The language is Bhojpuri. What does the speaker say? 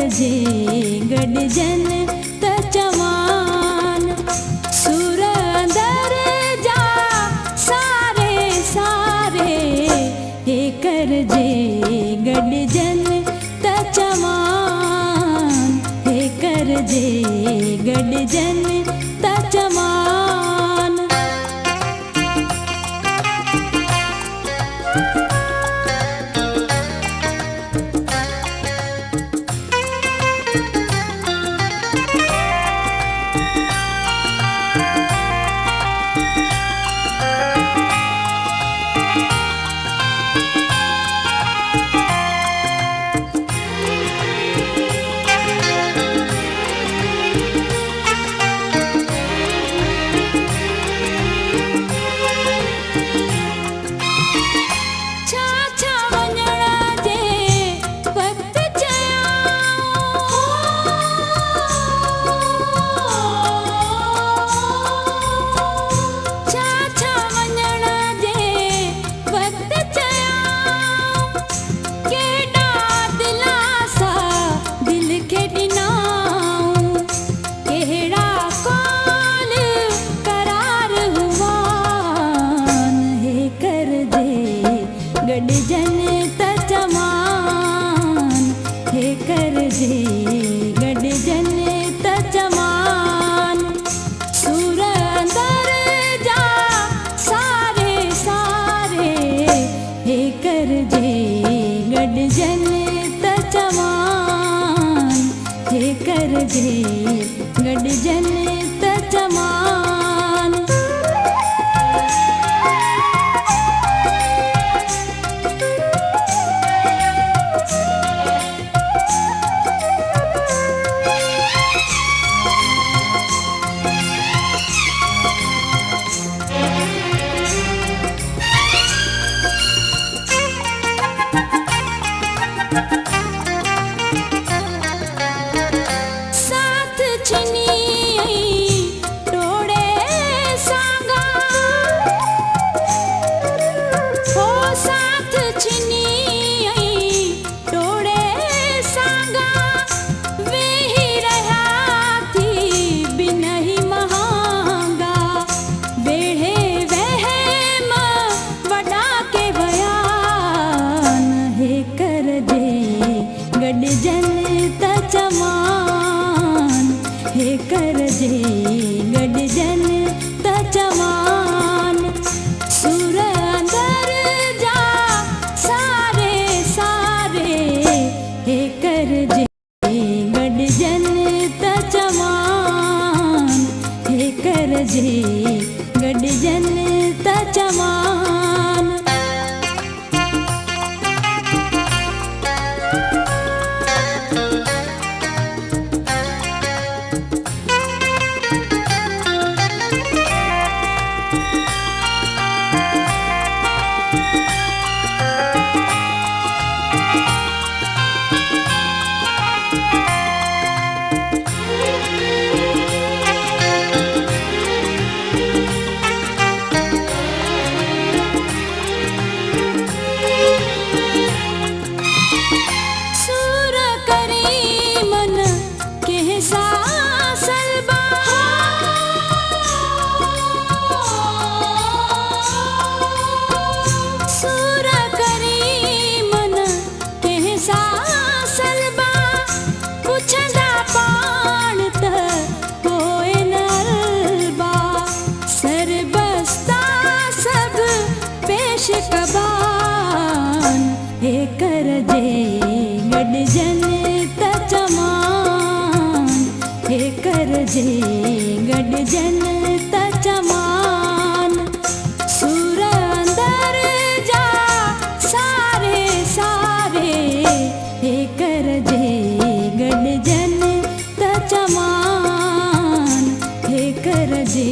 करजे गॾजन त चवान सुर अंदर जा सारे सारे हे करजे गॾजन त चवान हे करजे गॾजन त चवान। गॾजन त चवान हे करजे गॾजन त चवान सुर अंदर जा सारे सारे हे करजे गॾजन त चवान हे करजे गॾजन त चवान। गॾजन त चवान हे करजे गॾजन त चवान सुर अंदर जा सारे सारे हे करजे गॾजन त चवान हे करजे गॾजन त चवान। हे करजे गॾजन त चवान हे करजे गॾजन त चवान सुर अंदर जा सारे सारे हे करजे गॾजन त चवान हे करजे